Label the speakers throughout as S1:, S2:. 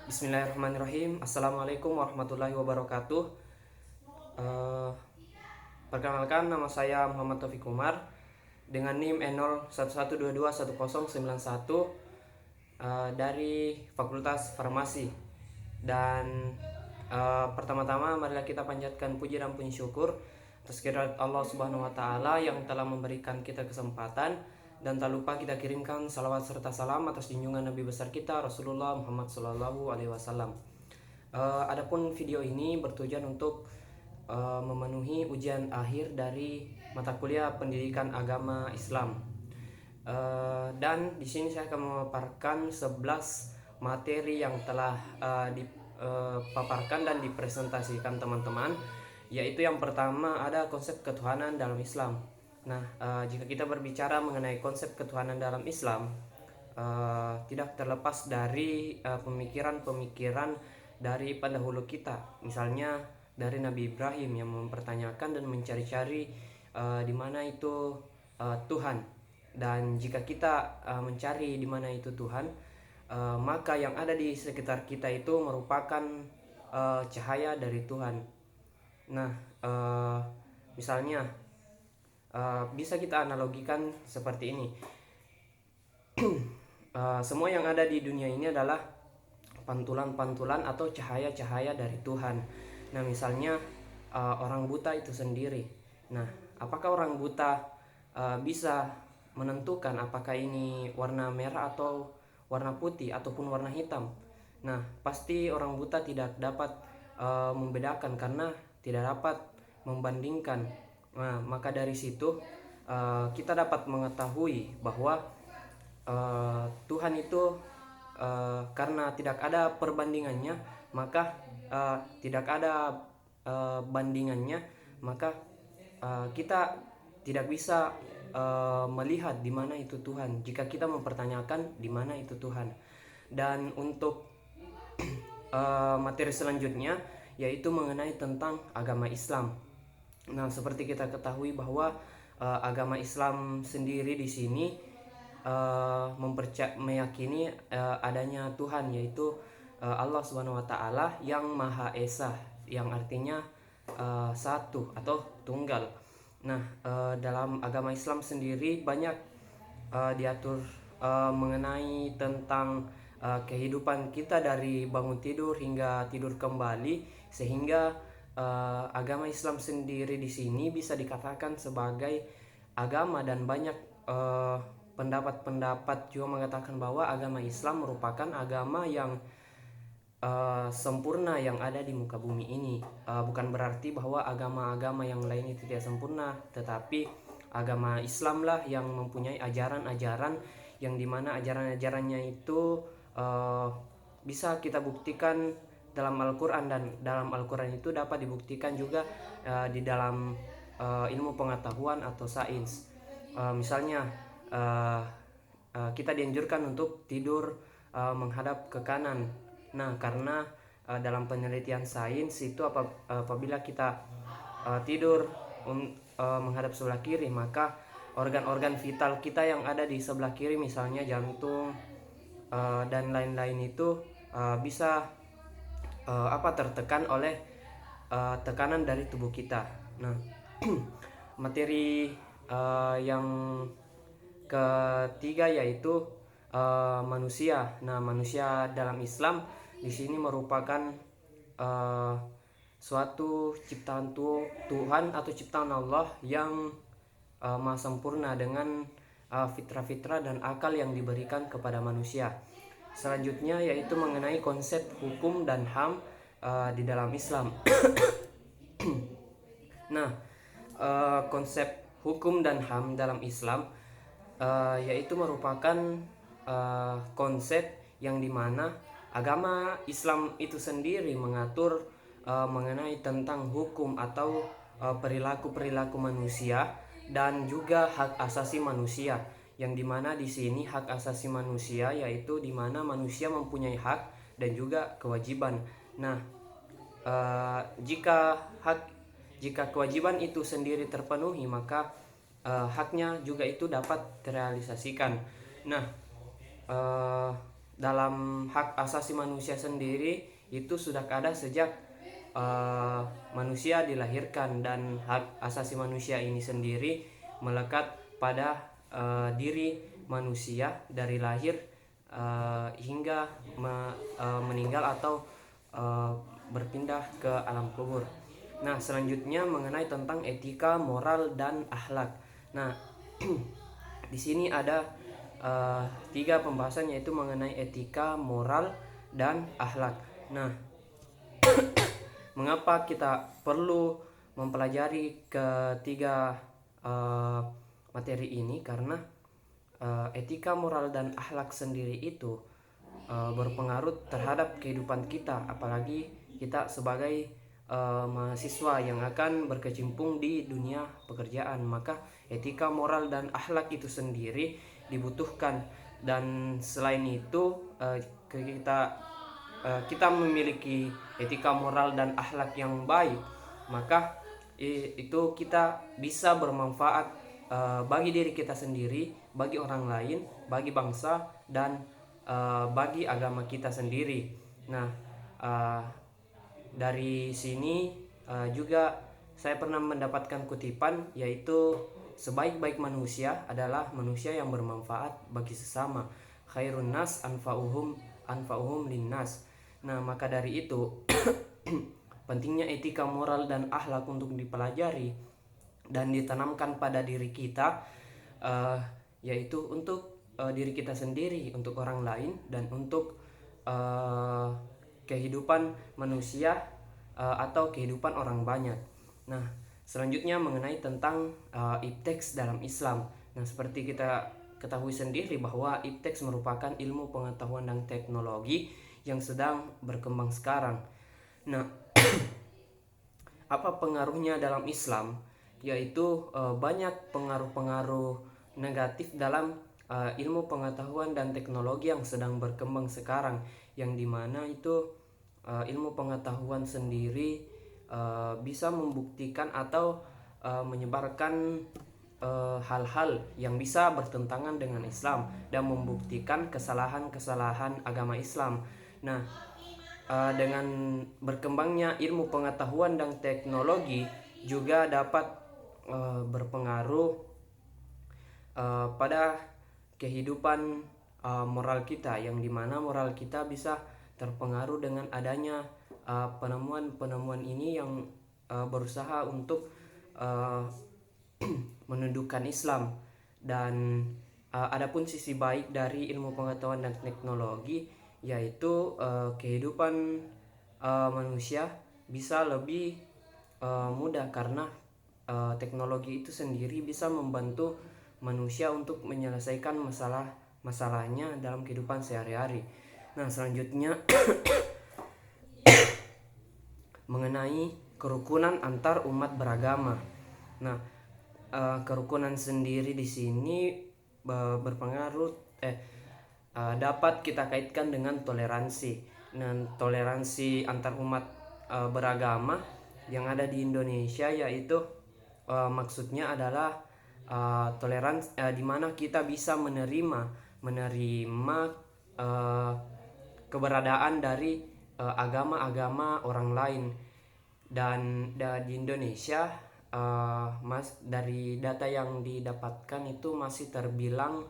S1: Bismillahirrahmanirrahim. Assalamualaikum warahmatullahi wabarakatuh. Eh, Perkenalkan, nama saya Muhammad Taufik Umar dengan NIM N0112211091 dari Fakultas Farmasi. Dan pertama-tama marilah kita panjatkan puji dan puji syukur atas kehadirat Allah Subhanahu wa taala yang telah memberikan kita kesempatan, dan tak lupa kita kirimkan salawat serta salam atas junjungan Nabi besar kita Rasulullah Muhammad Sallallahu Alaihi Wasallam. Adapun video ini bertujuan untuk memenuhi ujian akhir dari mata kuliah Pendidikan Agama Islam. Dan di sini saya akan memaparkan 11 materi yang telah dipaparkan dan dipresentasikan teman-teman, yaitu yang pertama ada konsep ketuhanan dalam Islam. Nah, jika kita berbicara mengenai konsep ketuhanan dalam Islam, tidak terlepas dari pemikiran-pemikiran dari pendahulu kita. Misalnya dari Nabi Ibrahim yang mempertanyakan dan mencari-cari di mana itu Tuhan. Dan jika kita mencari di mana itu Tuhan, maka yang ada di sekitar kita itu merupakan cahaya dari Tuhan. Nah, misalnya bisa kita analogikan seperti ini. Semua yang ada di dunia ini adalah pantulan-pantulan atau cahaya-cahaya dari Tuhan. Nah, misalnya orang buta itu sendiri. Nah, apakah orang buta bisa menentukan apakah ini warna merah atau warna putih ataupun warna hitam? Nah, pasti orang buta tidak dapat membedakan karena tidak dapat membandingkan. Nah, maka dari situ kita dapat mengetahui bahwa Tuhan itu karena tidak ada perbandingannya, maka tidak ada bandingannya, maka kita tidak bisa melihat di mana itu Tuhan jika kita mempertanyakan di mana itu Tuhan. Dan untuk materi selanjutnya yaitu mengenai tentang agama Islam. Nah, seperti kita ketahui bahwa agama Islam sendiri di sini meyakini adanya Tuhan, yaitu Allah Subhanahu wa taala yang Maha Esa, yang artinya satu atau tunggal. Nah, dalam agama Islam sendiri banyak diatur mengenai tentang kehidupan kita dari bangun tidur hingga tidur kembali, sehingga agama Islam sendiri di sini bisa dikatakan sebagai agama, dan banyak pendapat-pendapat juga mengatakan bahwa agama Islam merupakan agama yang sempurna yang ada di muka bumi ini. Bukan berarti bahwa agama-agama yang lain itu tidak sempurna, tetapi agama Islam lah yang mempunyai ajaran-ajaran yang dimana ajaran-ajarannya itu bisa kita buktikan dalam Al-Quran, dan dalam Al-Quran itu dapat dibuktikan juga di dalam ilmu pengetahuan atau sains. Misalnya kita dianjurkan untuk tidur menghadap ke kanan. Nah, karena dalam penelitian sains itu apabila kita tidur menghadap sebelah kiri, maka organ-organ vital kita yang ada di sebelah kiri, misalnya jantung dan lain-lain itu bisa tertekan oleh tekanan dari tubuh kita. Nah, materi yang ketiga yaitu manusia. Nah, manusia dalam Islam di sini merupakan suatu ciptaan Tuhan atau ciptaan Allah yang maha sempurna dengan fitrah-fitrah dan akal yang diberikan kepada manusia. Selanjutnya yaitu mengenai konsep hukum dan HAM di dalam Islam. Nah, konsep hukum dan HAM dalam Islam yaitu merupakan konsep yang dimana agama Islam itu sendiri mengatur mengenai tentang hukum atau perilaku-perilaku manusia dan juga hak asasi manusia, yang dimana di sini hak asasi manusia yaitu dimana manusia mempunyai hak dan juga kewajiban. Nah, jika kewajiban itu sendiri terpenuhi, maka haknya juga itu dapat terrealisasikan. Nah, dalam hak asasi manusia sendiri itu sudah ada sejak manusia dilahirkan, dan hak asasi manusia ini sendiri melekat pada diri manusia dari lahir hingga meninggal atau berpindah ke alam kubur. Nah, selanjutnya mengenai tentang etika, moral, dan akhlak. Nah, di sini ada 3 pembahasan, yaitu mengenai etika, moral, dan akhlak. Nah, mengapa kita perlu mempelajari ketiga materi ini? Karena etika, moral, dan akhlak sendiri itu berpengaruh terhadap kehidupan kita, apalagi kita sebagai mahasiswa yang akan berkecimpung di dunia pekerjaan. Maka etika, moral, dan akhlak itu sendiri dibutuhkan, dan selain itu kita memiliki etika, moral, dan akhlak yang baik, maka itu kita bisa bermanfaat bagi diri kita sendiri, bagi orang lain, bagi bangsa, dan bagi agama kita sendiri. Nah, dari sini juga saya pernah mendapatkan kutipan, yaitu sebaik-baik manusia adalah manusia yang bermanfaat bagi sesama. Khairun nas anfa'uhum linnas. Nah, maka dari itu pentingnya etika, moral, dan akhlak untuk dipelajari dan ditanamkan pada diri kita, yaitu untuk diri kita sendiri, untuk orang lain, dan untuk kehidupan manusia atau kehidupan orang banyak. Nah, selanjutnya mengenai tentang ipteks dalam Islam. Nah, seperti kita ketahui sendiri bahwa ipteks merupakan ilmu pengetahuan dan teknologi yang sedang berkembang sekarang. Nah, apa pengaruhnya dalam Islam? Yaitu banyak pengaruh-pengaruh negatif dalam ilmu pengetahuan dan teknologi yang sedang berkembang sekarang, yang dimana itu ilmu pengetahuan sendiri bisa membuktikan atau menyebarkan hal-hal yang bisa bertentangan dengan Islam dan membuktikan kesalahan-kesalahan agama Islam. Nah, dengan berkembangnya ilmu pengetahuan dan teknologi juga dapat berpengaruh pada kehidupan moral kita, yang dimana moral kita bisa terpengaruh dengan adanya penemuan-penemuan ini yang berusaha untuk menundukkan Islam. Dan adapun sisi baik dari ilmu pengetahuan dan teknologi, yaitu kehidupan manusia bisa lebih mudah, karena teknologi itu sendiri bisa membantu manusia untuk menyelesaikan masalahnya dalam kehidupan sehari-hari. Nah, selanjutnya mengenai kerukunan antar umat beragama. Nah, kerukunan sendiri di sini berpengaruh dapat kita kaitkan dengan toleransi. Dan toleransi antar umat beragama yang ada di Indonesia, yaitu maksudnya adalah toleransi di mana kita bisa menerima keberadaan dari agama-agama orang lain. Dan di Indonesia dari data yang didapatkan itu masih terbilang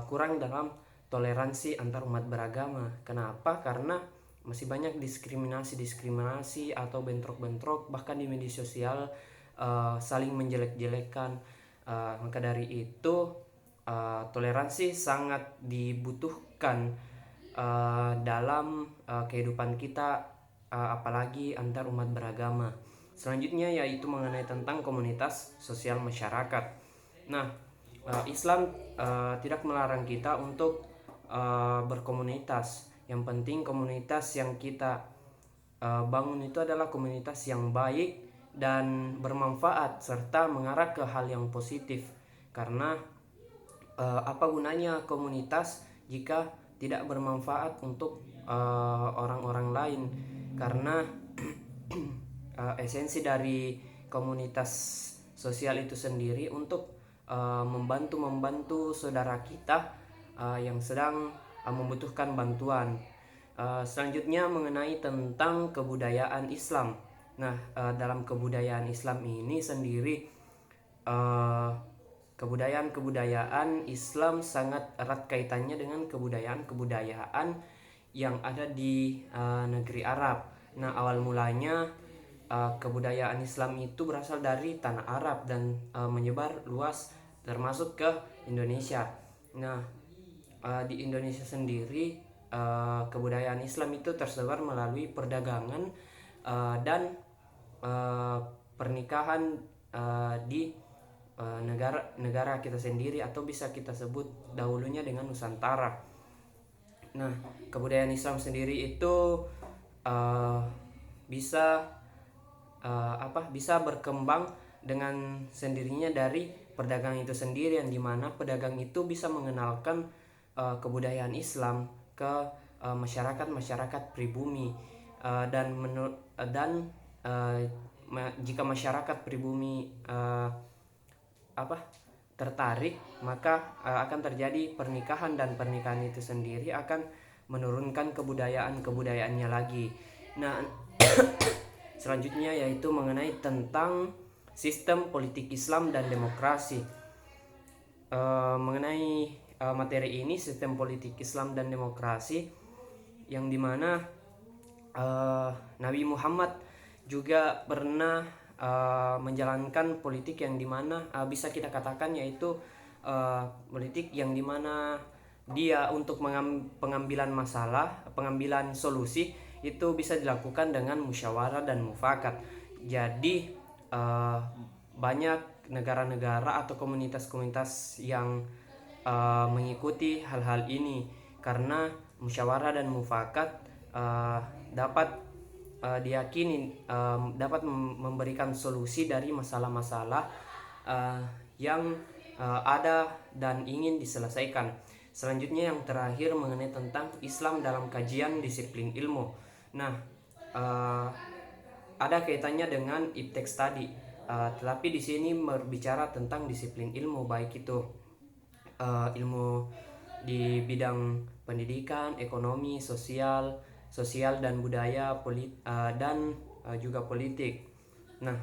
S1: kurang dalam toleransi antar umat beragama. Kenapa? Karena masih banyak diskriminasi atau bentrok-bentrok, bahkan di media sosial saling menjelek-jelekan. Maka dari itu toleransi sangat dibutuhkan dalam kehidupan kita, apalagi antar umat beragama. Selanjutnya yaitu mengenai tentang komunitas sosial masyarakat. Nah, Islam tidak melarang kita untuk berkomunitas. Yang penting komunitas yang kita bangun itu adalah komunitas yang baik dan bermanfaat serta mengarah ke hal yang positif. Karena apa gunanya komunitas jika tidak bermanfaat untuk orang-orang lain? Karena esensi dari komunitas sosial itu sendiri untuk membantu saudara kita yang sedang membutuhkan bantuan. Selanjutnya mengenai tentang kebudayaan Islam. Nah, dalam kebudayaan Islam ini sendiri, kebudayaan Islam sangat erat kaitannya dengan kebudayaan yang ada di negeri Arab. Nah, awal mulanya kebudayaan Islam itu berasal dari tanah Arab dan menyebar luas termasuk ke Indonesia. Nah, di Indonesia sendiri kebudayaan Islam itu tersebar melalui perdagangan dan pernikahan di negara kita sendiri, atau bisa kita sebut dahulunya dengan Nusantara. Nah, kebudayaan Islam sendiri itu bisa berkembang dengan sendirinya dari perdagangan itu sendiri, yang dimana pedagang itu bisa mengenalkan kebudayaan Islam ke masyarakat pribumi, dan jika masyarakat pribumi tertarik, maka akan terjadi pernikahan, dan pernikahan itu sendiri akan menurunkan kebudayaannya lagi. Nah, selanjutnya yaitu mengenai tentang sistem politik Islam dan demokrasi. Mengenai materi ini, sistem politik Islam dan demokrasi, yang dimana Nabi Muhammad juga pernah menjalankan politik yang dimana bisa kita katakan yaitu politik yang dimana dia untuk pengambilan solusi itu bisa dilakukan dengan musyawarah dan mufakat. Jadi banyak negara-negara atau komunitas-komunitas yang mengikuti hal-hal ini, karena musyawarah dan mufakat dapat diyakini dapat memberikan solusi dari masalah-masalah yang ada dan ingin diselesaikan. Selanjutnya yang terakhir mengenai tentang Islam dalam kajian disiplin ilmu. Nah, ada kaitannya dengan ipteks tadi, tetapi di sini berbicara tentang disiplin ilmu, baik itu ilmu di bidang pendidikan, ekonomi, sosial dan budaya, dan juga politik. Nah,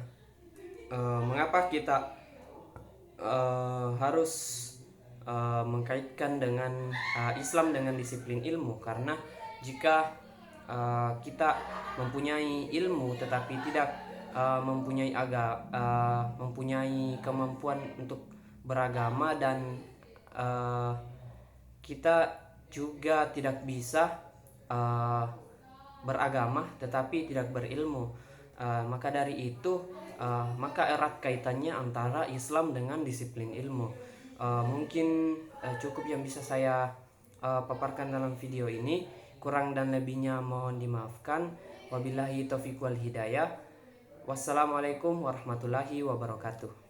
S1: mengapa kita harus mengkaitkan dengan Islam dengan disiplin ilmu? Karena jika kita mempunyai ilmu tetapi tidak mempunyai kemampuan untuk beragama, dan kita juga tidak bisa beragama tetapi tidak berilmu, maka dari itu maka erat kaitannya antara Islam dengan disiplin ilmu. Mungkin cukup yang bisa saya paparkan dalam video ini. Kurang dan lebihnya mohon dimaafkan. Wabillahi taufiq wal hidayah. Wassalamualaikum warahmatullahi wabarakatuh.